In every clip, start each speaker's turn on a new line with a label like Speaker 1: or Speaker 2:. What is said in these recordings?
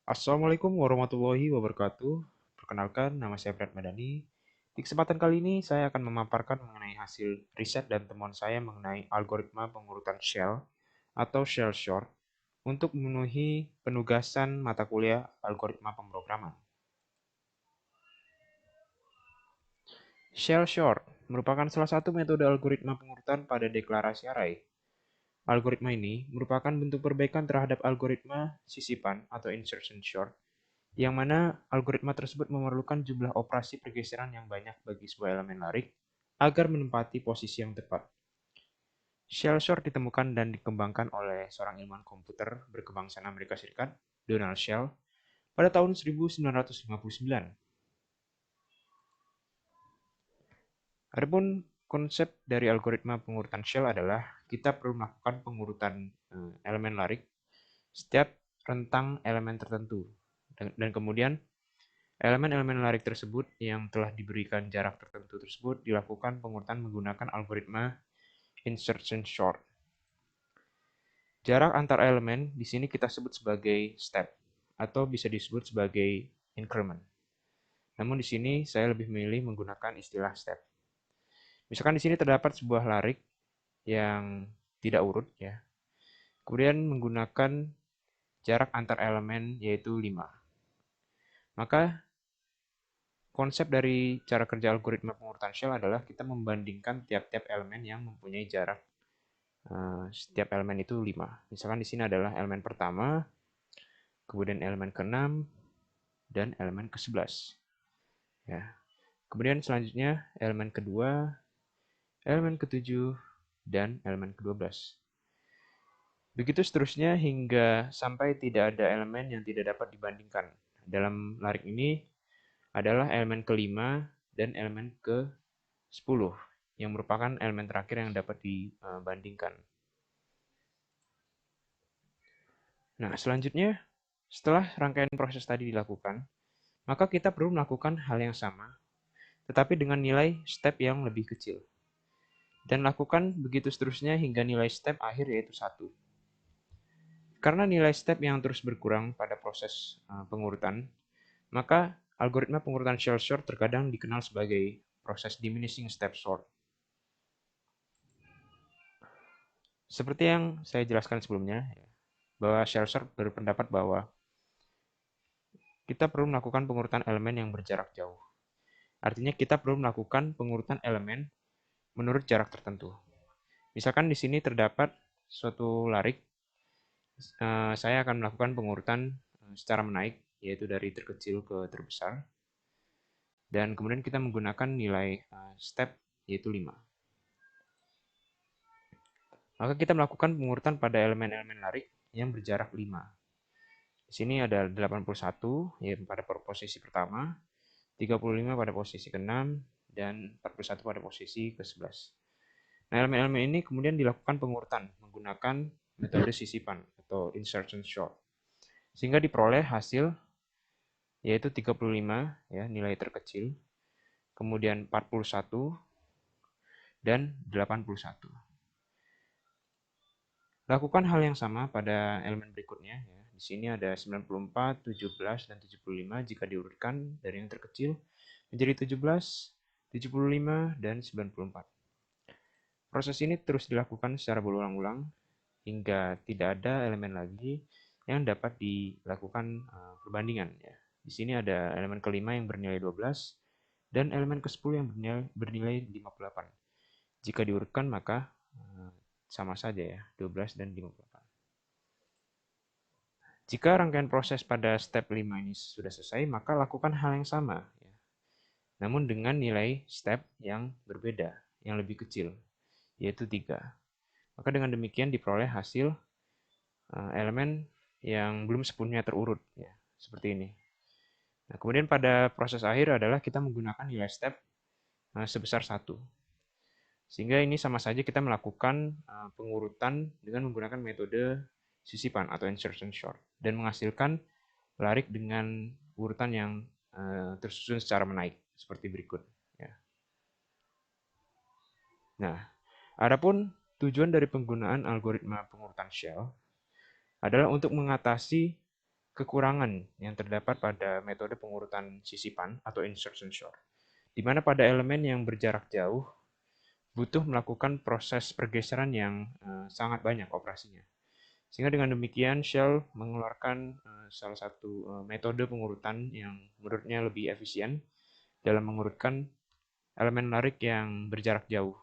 Speaker 1: Assalamualaikum warahmatullahi wabarakatuh. Perkenalkan, nama saya Brad Madani. Di kesempatan kali ini, saya akan memaparkan mengenai hasil riset dan temuan saya mengenai algoritma pengurutan shell atau shell sort untuk memenuhi penugasan mata kuliah algoritma pemrograman. Shell sort merupakan salah satu metode algoritma pengurutan pada deklarasi array. Algoritma ini merupakan bentuk perbaikan terhadap algoritma sisipan atau insertion sort yang mana algoritma tersebut memerlukan jumlah operasi pergeseran yang banyak bagi sebuah elemen larik agar menempati posisi yang tepat. Shell sort ditemukan dan dikembangkan oleh seorang ilmuwan komputer berkebangsaan Amerika Serikat, Donald Shell, pada tahun 1959. Adapun konsep dari algoritma pengurutan shell adalah kita perlu melakukan pengurutan elemen larik setiap rentang elemen tertentu. Dan kemudian elemen-elemen larik tersebut yang telah diberikan jarak tertentu tersebut dilakukan pengurutan menggunakan algoritma insertion sort. Jarak antar elemen di sini kita sebut sebagai step atau bisa disebut sebagai increment. Namun di sini saya lebih memilih menggunakan istilah step. Misalkan di sini terdapat sebuah larik yang tidak urut ya. Kemudian menggunakan jarak antar elemen yaitu 5. Maka konsep dari cara kerja algoritma pengurutan shell adalah kita membandingkan tiap-tiap elemen yang mempunyai jarak setiap elemen itu 5. Misalkan di sini adalah elemen pertama, kemudian elemen ke-6, dan elemen ke-11. Ya. Kemudian selanjutnya elemen kedua, elemen ke-7, dan elemen ke-12. Begitu seterusnya hingga sampai tidak ada elemen yang tidak dapat dibandingkan. Dalam larik ini adalah elemen ke-5 dan elemen ke-10 yang merupakan elemen terakhir yang dapat dibandingkan. Nah, selanjutnya setelah rangkaian proses tadi dilakukan, maka kita perlu melakukan hal yang sama, tetapi dengan nilai step yang lebih kecil. Dan lakukan begitu seterusnya hingga nilai step akhir yaitu 1. Karena nilai step yang terus berkurang pada proses pengurutan, maka algoritma pengurutan shell sort terkadang dikenal sebagai proses diminishing step sort. Seperti yang saya jelaskan sebelumnya, bahwa shell sort berpendapat bahwa kita perlu melakukan pengurutan elemen yang berjarak jauh. Artinya kita perlu melakukan pengurutan elemen menurut jarak tertentu. Misalkan di sini terdapat suatu larik, saya akan melakukan pengurutan secara menaik, yaitu dari terkecil ke terbesar. Dan kemudian kita menggunakan nilai step, yaitu 5. Maka kita melakukan pengurutan pada elemen-elemen larik yang berjarak 5. Di sini ada 81, yaitu pada posisi pertama, 35 pada posisi ke-6, dan 41 pada posisi ke-11. Nah, elemen-elemen ini kemudian dilakukan pengurutan menggunakan metode sisipan atau insertion sort. Sehingga diperoleh hasil yaitu 35 ya, nilai terkecil, kemudian 41 dan 81. Lakukan hal yang sama pada elemen berikutnya ya. Di sini ada 94, 17 dan 75 jika diurutkan dari yang terkecil menjadi 17, 75 dan 94. Proses ini terus dilakukan secara berulang-ulang hingga tidak ada elemen lagi yang dapat dilakukan perbandingan ya. Di sini ada elemen kelima yang bernilai 12 dan elemen ke-10 yang bernilai 58. Jika diurutkan maka sama saja ya, 12 dan 58. Jika rangkaian proses pada step 5 ini sudah selesai, maka lakukan hal yang sama ya. Namun dengan nilai step yang berbeda, yang lebih kecil, yaitu 3. Maka dengan demikian diperoleh hasil elemen yang belum sepenuhnya terurut ya, seperti ini. Nah, kemudian pada proses akhir adalah kita menggunakan nilai step sebesar 1. Sehingga ini sama saja kita melakukan pengurutan dengan menggunakan metode sisipan atau insertion sort dan menghasilkan larik dengan urutan yang tersusun secara menaik seperti berikut ya. Nah, adapun tujuan dari penggunaan algoritma pengurutan shell adalah untuk mengatasi kekurangan yang terdapat pada metode pengurutan sisipan atau insertion sort, di mana pada elemen yang berjarak jauh butuh melakukan proses pergeseran yang sangat banyak operasinya. Sehingga dengan demikian Shell mengeluarkan salah satu metode pengurutan yang menurutnya lebih efisien dalam mengurutkan elemen larik yang berjarak jauh.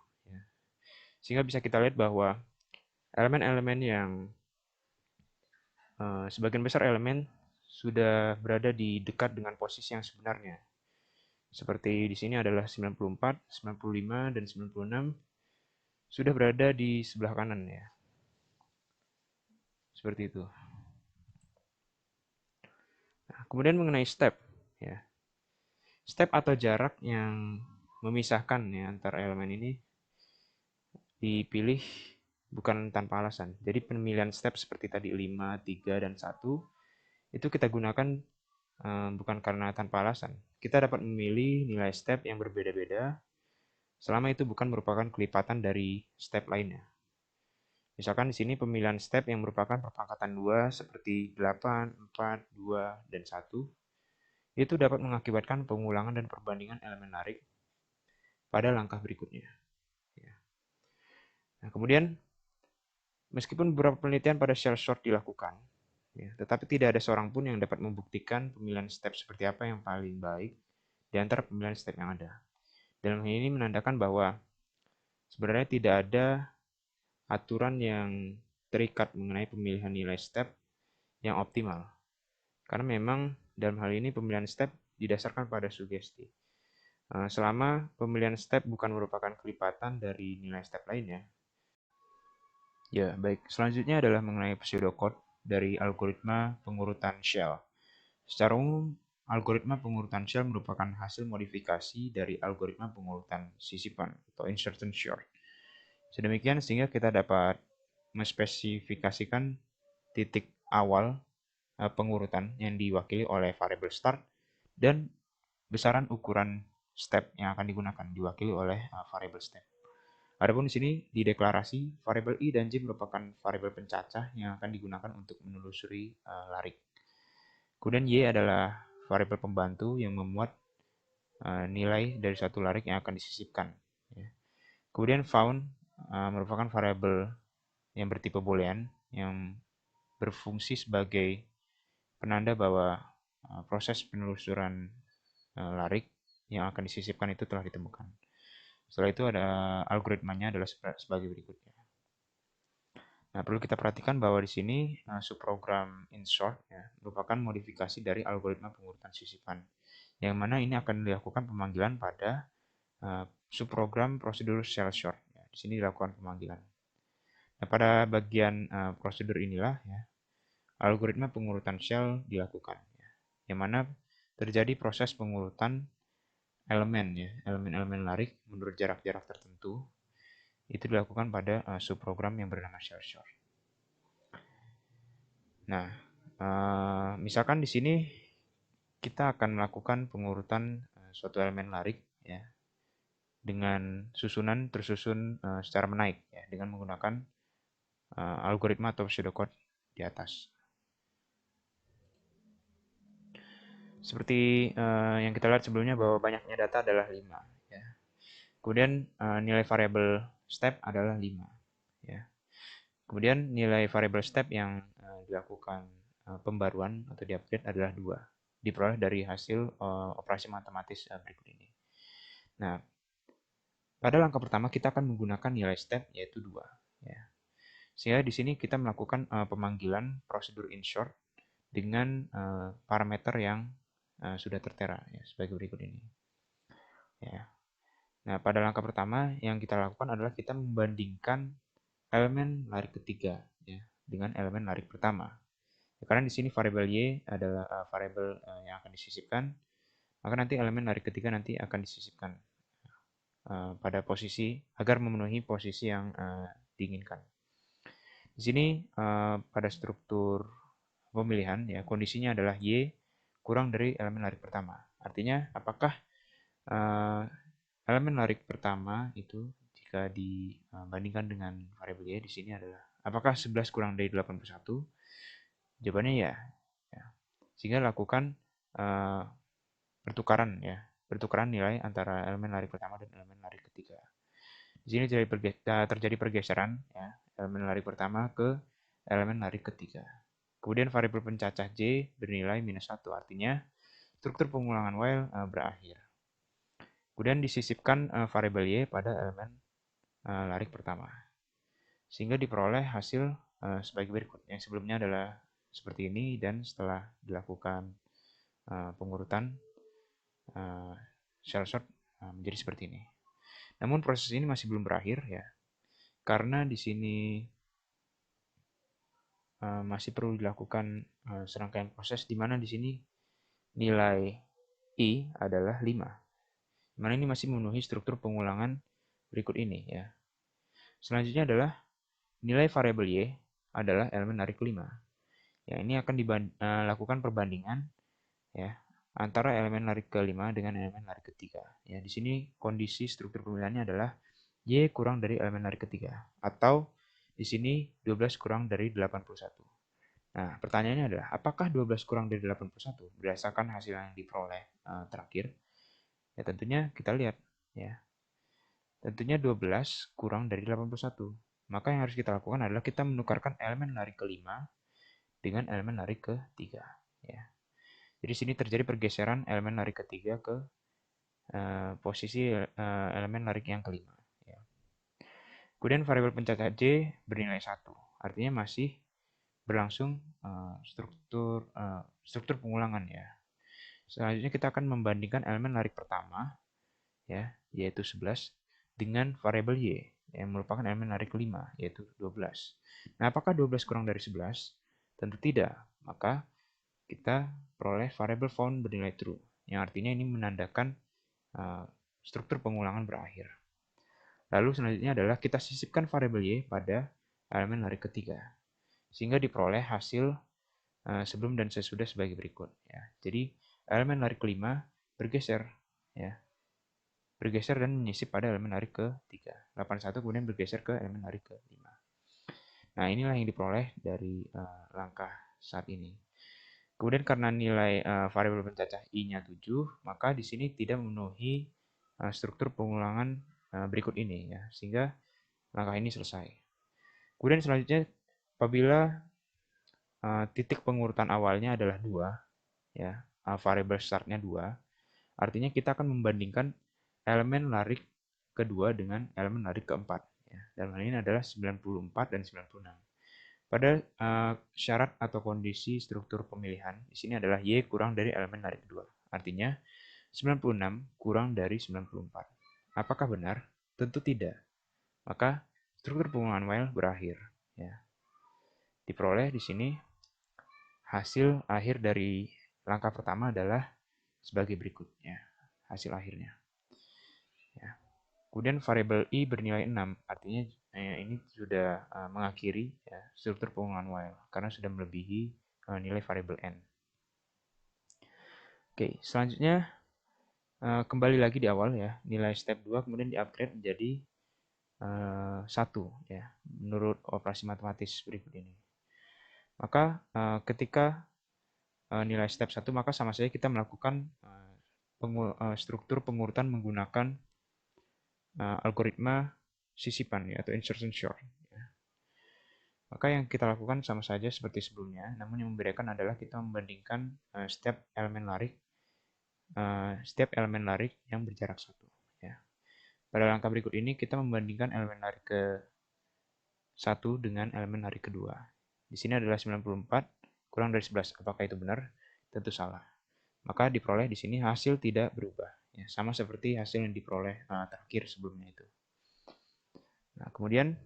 Speaker 1: Sehingga bisa kita lihat bahwa elemen-elemen yang sebagian besar elemen sudah berada di dekat dengan posisi yang sebenarnya. Seperti di sini adalah 94, 95, dan 96 sudah berada di sebelah kanan ya. Seperti itu. Nah, kemudian mengenai step ya. Step atau jarak yang memisahkan ya antara elemen ini dipilih bukan tanpa alasan. Jadi pemilihan step seperti tadi 5, 3, dan 1 itu kita gunakan bukan karena tanpa alasan. Kita dapat memilih nilai step yang berbeda-beda selama itu bukan merupakan kelipatan dari step lainnya. Misalkan di sini pemilihan step yang merupakan perpangkatan 2 seperti 8, 4, 2, dan 1 itu dapat mengakibatkan pengulangan dan perbandingan elemen larik pada langkah berikutnya. Nah, kemudian meskipun beberapa penelitian pada shell sort dilakukan, tetapi tidak ada seorang pun yang dapat membuktikan pemilihan step seperti apa yang paling baik di antara pemilihan step yang ada. Dalam hal ini menandakan bahwa sebenarnya tidak ada aturan yang terikat mengenai pemilihan nilai step yang optimal. Karena memang dalam hal ini pemilihan step didasarkan pada sugesti. Selama pemilihan step bukan merupakan kelipatan dari nilai step lainnya. Ya, baik. Selanjutnya adalah mengenai pseudocode dari algoritma pengurutan shell. Secara umum, algoritma pengurutan shell merupakan hasil modifikasi dari algoritma pengurutan sisipan atau insertion sort. Sedemikian sehingga kita dapat menspesifikasikan titik awal pengurutan yang diwakili oleh variabel start dan besaran ukuran step yang akan digunakan diwakili oleh variabel step. Adapun di sini di deklarasi variabel i dan j merupakan variabel pencacah yang akan digunakan untuk menelusuri larik. Kemudian y adalah variabel pembantu yang memuat nilai dari satu larik yang akan disisipkan. Kemudian found merupakan variabel yang bertipe boolean yang berfungsi sebagai penanda bahwa proses penelusuran larik yang akan disisipkan itu telah ditemukan. Setelah itu ada algoritmanya adalah sebagai berikutnya. Nah, perlu kita perhatikan bahwa di sini subprogram insert merupakan modifikasi dari algoritma pengurutan sisipan, yang mana ini akan dilakukan pemanggilan pada subprogram prosedur shell sort. Di sini dilakukan pemanggilan. Nah, pada bagian prosedur inilah algoritma pengurutan shell dilakukan, yang mana terjadi proses pengurutan elemen elemen-elemen larik menurut jarak-jarak tertentu. Itu dilakukan pada subprogram yang bernama shell sort. Nah, misalkan di sini kita akan melakukan pengurutan suatu elemen larik ya dengan susunan tersusun secara menaik ya dengan menggunakan algoritma atau pseudocode di atas. Seperti yang kita lihat sebelumnya bahwa banyaknya data adalah 5 ya. Kemudian nilai variabel step adalah 5 ya. Kemudian nilai variabel step yang dilakukan pembaruan atau diupdate adalah 2, diperoleh dari hasil operasi matematis berikut ini. Nah, pada langkah pertama kita akan menggunakan nilai step yaitu 2 ya. Sehingga di sini kita melakukan pemanggilan prosedur insert dengan parameter yang sudah tertera ya, sebagai berikut ini. Ya. Nah, pada langkah pertama yang kita lakukan adalah kita membandingkan elemen larik ketiga ya dengan elemen larik pertama. Ya, karena di sini variabel y adalah variabel yang akan disisipkan, maka nanti elemen larik ketiga nanti akan disisipkan pada posisi agar memenuhi posisi yang diinginkan. Di sini pada struktur pemilihan ya kondisinya adalah y kurang dari elemen larik pertama. Artinya apakah elemen larik pertama itu jika dibandingkan dengan variabel y di sini adalah apakah 11 kurang dari 81? Jawabannya ya. sehingga lakukan pertukaran nilai antara elemen larik pertama dan elemen larik ketiga. Di sini terjadi pergeseran ya, elemen larik pertama ke elemen larik ketiga. Kemudian variabel pencacah J bernilai -1, artinya struktur pengulangan while berakhir. Kemudian disisipkan variabel Y pada elemen larik pertama, sehingga diperoleh hasil sebagai berikut. Yang sebelumnya adalah seperti ini, dan setelah dilakukan pengurutan shell sort menjadi seperti ini. Namun proses ini masih belum berakhir ya, karena di sini masih perlu dilakukan serangkaian proses, di mana di sini nilai I adalah 5. Mana ini masih memenuhi struktur pengulangan berikut ini ya. Selanjutnya adalah nilai variabel Y adalah elemen larik kelima. Ya, ini akan dilakukan perbandingan ya antara elemen larik kelima dengan elemen larik ketiga. Ya, di sini kondisi struktur pemilihannya adalah Y kurang dari elemen larik ketiga, atau di sini 12 kurang dari 81. Nah, pertanyaannya adalah apakah 12 kurang dari 81 berdasarkan hasil yang diperoleh terakhir? Ya, tentunya kita lihat ya. Tentunya 12 kurang dari 81. Maka yang harus kita lakukan adalah kita menukarkan elemen larik kelima dengan elemen larik ketiga ya. Jadi sini terjadi pergeseran elemen larik ketiga ke posisi elemen larik yang kelima ya. Kemudian variabel pencacah J bernilai 1, artinya masih berlangsung struktur pengulangan ya. Selanjutnya kita akan membandingkan elemen larik pertama ya, yaitu 11 dengan variabel Y yang merupakan elemen larik kelima, yaitu 12. Nah, apakah 12 kurang dari 11? Tentu tidak. Maka kita peroleh variabel found bernilai true, yang artinya ini menandakan struktur pengulangan berakhir. Lalu selanjutnya adalah kita sisipkan variabel Y pada elemen larik ketiga, sehingga diperoleh hasil sebelum dan sesudah sebagai berikut. Ya. Jadi elemen larik kelima bergeser dan menyisip pada elemen larik ke-3. 81 kemudian bergeser ke elemen larik ke-5. Nah, inilah yang diperoleh dari langkah saat ini. Kemudian karena nilai variabel pencacah I-nya 7, maka di sini tidak memenuhi struktur pengulangan berikut ini ya, sehingga langkah ini selesai. Kemudian selanjutnya apabila titik pengurutan awalnya adalah 2 ya, variabel startnya 2, artinya kita akan membandingkan elemen larik kedua dengan elemen larik keempat. Ya. Dalam hal ini adalah 94 dan 96. Pada syarat atau kondisi struktur pemilihan, di sini adalah Y kurang dari elemen larik kedua. Artinya 96 kurang dari 94. Apakah benar? Tentu tidak. Maka struktur pengulangan while berakhir. Ya. Diperoleh di sini hasil akhir dari langkah pertama adalah sebagai berikut. Ya. Hasil akhirnya. Ya. Kemudian variabel I bernilai 6, artinya ini sudah mengakhiri ya, struktur pengulangan while karena sudah melebihi nilai variabel N. Oke, selanjutnya kembali lagi di awal ya, nilai step 2 kemudian di-upgrade menjadi 1 ya, menurut operasi matematis berikut ini. Maka ketika nilai step 1, maka sama saja kita melakukan struktur pengurutan menggunakan algoritma sisipan ya, atau insertion sort. Ya. Maka yang kita lakukan sama saja seperti sebelumnya, namun yang membedakan adalah kita membandingkan setiap elemen larik yang berjarak 1. Ya. Pada langkah berikut ini kita membandingkan elemen larik ke-1 dengan elemen larik kedua. Di sini adalah 94 kurang dari 11. Apakah itu benar? Tentu salah. Maka diperoleh di sini hasil tidak berubah. Ya, sama seperti hasil yang diperoleh terakhir sebelumnya itu. Nah, kemudian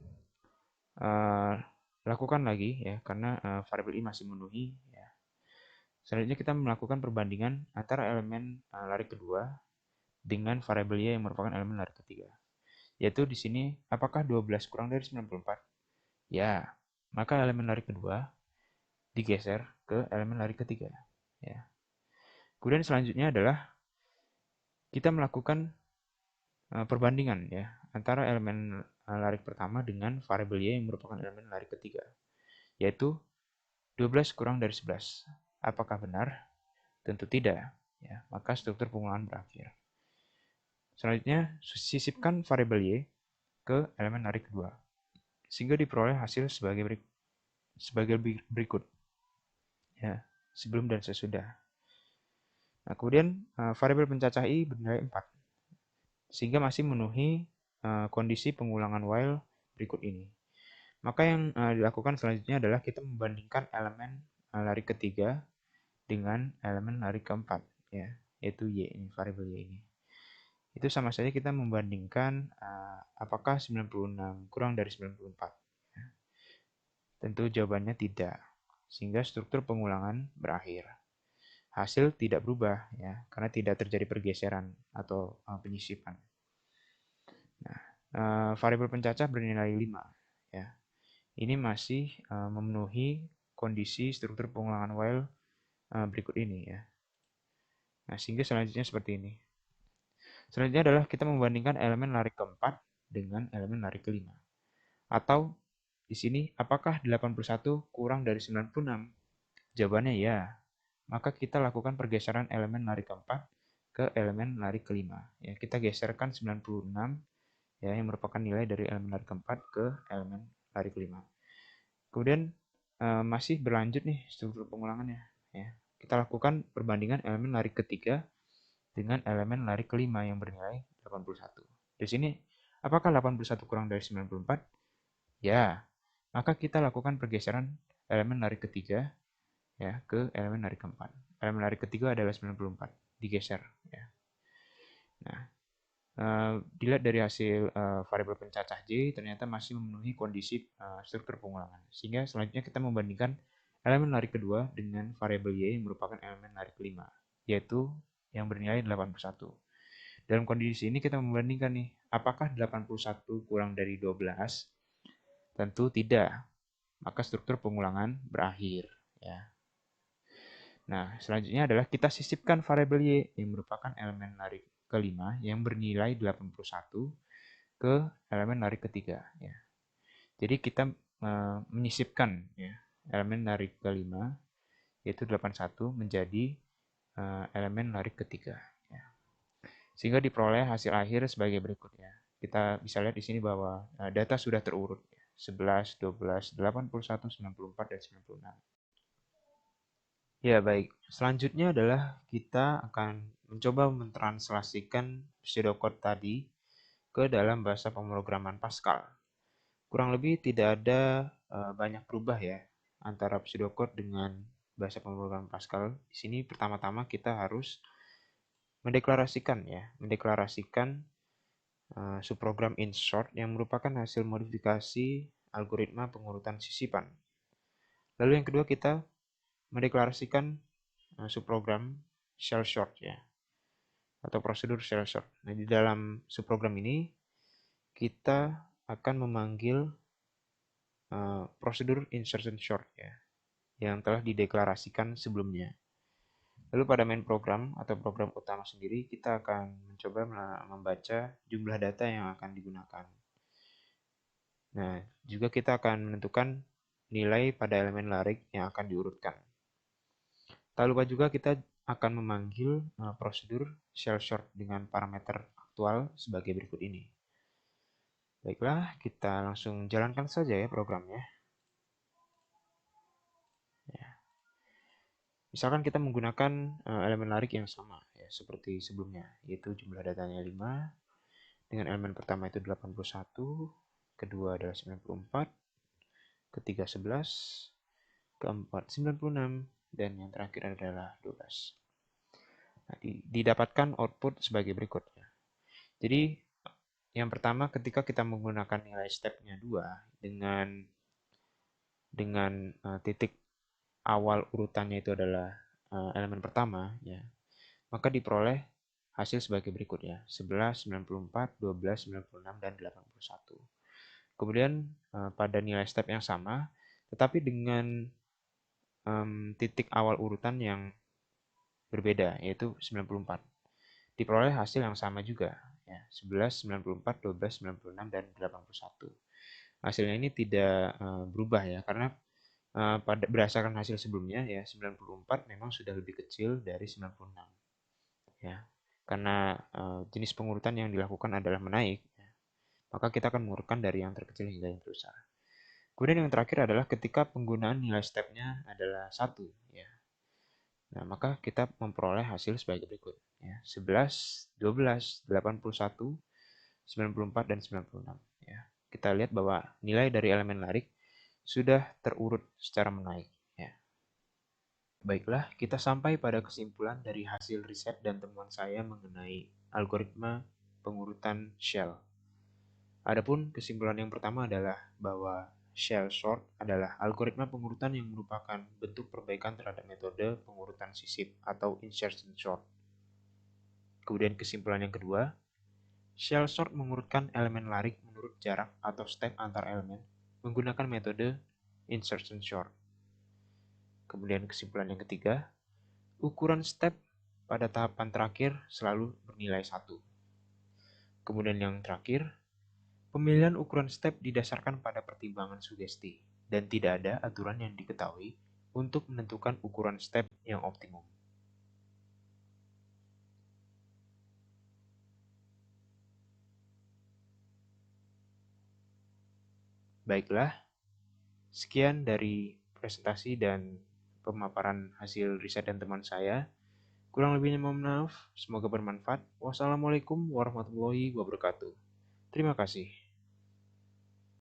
Speaker 1: lakukan lagi ya, karena variabel I masih memenuhi. Ya. Selanjutnya kita melakukan perbandingan antara elemen larik kedua dengan variabel Y yang merupakan elemen larik ketiga. Yaitu di sini apakah 12 kurang dari 94? Ya, maka elemen larik kedua digeser ke elemen larik ketiga. Ya. Kemudian selanjutnya adalah kita melakukan perbandingan ya antara elemen larik pertama dengan variabel Y yang merupakan elemen larik ketiga, yaitu 12 kurang dari 11. Apakah benar? Tentu tidak. Ya, maka struktur pengulangan berakhir. Selanjutnya, sisipkan variabel Y ke elemen narik kedua, sehingga diperoleh hasil sebagai berikut. Ya, sebelum dan sesudah. Nah, kemudian variabel pencacah I bernilai 4, sehingga masih memenuhi kondisi pengulangan while berikut ini. Maka yang dilakukan selanjutnya adalah kita membandingkan elemen lari ketiga dengan elemen lari keempat, ya, yaitu Y ini, variabel Y ini. Itu sama saja kita membandingkan apakah 96 kurang dari 94. Ya. Tentu jawabannya tidak, sehingga struktur pengulangan berakhir. Hasil tidak berubah, ya, karena tidak terjadi pergeseran atau penyisipan. Nah, variabel pencacah bernilai 5. Ya. Ini masih memenuhi kondisi struktur pengulangan while berikut ini, ya. Nah, sehingga selanjutnya seperti ini. Selanjutnya adalah kita membandingkan elemen lari keempat dengan elemen lari kelima. Atau di sini apakah 81 kurang dari 96? Jawabannya ya. Maka kita lakukan pergeseran elemen lari keempat ke elemen lari kelima. Ya, kita geserkan 96 ya, yang merupakan nilai dari elemen lari keempat ke elemen lari kelima. Kemudian masih berlanjut nih struktur pengulangannya. Ya. Kita lakukan perbandingan elemen lari ketiga dengan elemen lari kelima yang bernilai 81. Di sini, apakah 81 kurang dari 94? Ya, maka kita lakukan pergeseran elemen lari ketiga ya ke elemen lari keempat. Elemen lari ketiga adalah 94, digeser. Ya. Nah, dilihat dari hasil variabel pencacah J, ternyata masih memenuhi kondisi struktur pengulangan. Sehingga selanjutnya kita membandingkan elemen lari kedua dengan variabel Y yang merupakan elemen lari kelima, yaitu yang bernilai 81. Dalam kondisi ini kita membandingkan nih, apakah 81 kurang dari 12? Tentu tidak. Maka struktur pengulangan berakhir. Ya. Nah, selanjutnya adalah kita sisipkan variabel Y yang merupakan elemen lari kelima yang bernilai 81 ke elemen lari ketiga. Ya. Jadi kita menyisipkan ya, elemen lari kelima yaitu 81 menjadi elemen lari ketiga. Sehingga diperoleh hasil akhir sebagai berikut ya. Kita bisa lihat di sini bahwa data sudah terurut ya. 11, 12, 81, 94, dan 96. Ya, baik. Selanjutnya adalah kita akan mencoba mentranslasikan pseudocode tadi ke dalam bahasa pemrograman Pascal. Kurang lebih tidak ada banyak berubah ya antara pseudocode dengan bahasa pemrograman Pascal. Di sini pertama-tama kita harus mendeklarasikan subprogram insert yang merupakan hasil modifikasi algoritma pengurutan sisipan. Lalu yang kedua kita mendeklarasikan subprogram shell sort ya, atau prosedur shell sort. Nah, di dalam subprogram ini kita akan memanggil prosedur insertion sort ya, yang telah dideklarasikan sebelumnya. Lalu pada main program atau program utama sendiri, kita akan mencoba membaca jumlah data yang akan digunakan. Nah, juga kita akan menentukan nilai pada elemen larik yang akan diurutkan. Tak lupa juga kita akan memanggil prosedur shell sort dengan parameter aktual sebagai berikut ini. Baiklah, kita langsung jalankan saja ya programnya. Misalkan kita menggunakan elemen larik yang sama ya seperti sebelumnya, yaitu jumlah datanya 5, dengan elemen pertama itu 81, kedua adalah 94, ketiga 11, keempat 96, dan yang terakhir adalah 12. Nah, didapatkan output sebagai berikut ya. Jadi yang pertama ketika kita menggunakan nilai stepnya 2 dengan titik awal urutannya itu adalah elemen pertama ya, maka diperoleh hasil sebagai berikut ya, 11, 94, 12, 96, dan 81. Kemudian pada nilai step yang sama, tetapi dengan titik awal urutan yang berbeda, yaitu 94. Diperoleh hasil yang sama juga, ya, 11, 94, 12, 96, dan 81. Hasilnya ini tidak berubah ya, karena berdasarkan hasil sebelumnya ya 94 memang sudah lebih kecil dari 96 ya. Karena jenis pengurutan yang dilakukan adalah menaik, ya, maka kita akan mengurutkan dari yang terkecil hingga yang terbesar. Kemudian yang terakhir adalah ketika penggunaan nilai stepnya adalah 1 ya. Nah, maka kita memperoleh hasil sebagai berikut ya. 11, 12, 81, 94 dan 96 ya. Kita lihat bahwa nilai dari elemen larik sudah terurut secara menaik ya. Baiklah, kita sampai pada kesimpulan dari hasil riset dan temuan saya mengenai algoritma pengurutan shell. Adapun kesimpulan yang pertama adalah bahwa shell sort adalah algoritma pengurutan yang merupakan bentuk perbaikan terhadap metode pengurutan sisip atau insertion sort. Kemudian kesimpulan yang kedua, shell sort mengurutkan elemen larik menurut jarak atau step antar elemen menggunakan metode insertion sort. Kemudian kesimpulan yang ketiga, ukuran step pada tahapan terakhir selalu bernilai 1. Kemudian yang terakhir, pemilihan ukuran step didasarkan pada pertimbangan sugesti, dan tidak ada aturan yang diketahui untuk menentukan ukuran step yang optimum. Baiklah, sekian dari presentasi dan pemaparan hasil riset dan teman saya. Kurang lebihnya mohon maaf, semoga bermanfaat. Wassalamualaikum warahmatullahi wabarakatuh. Terima kasih.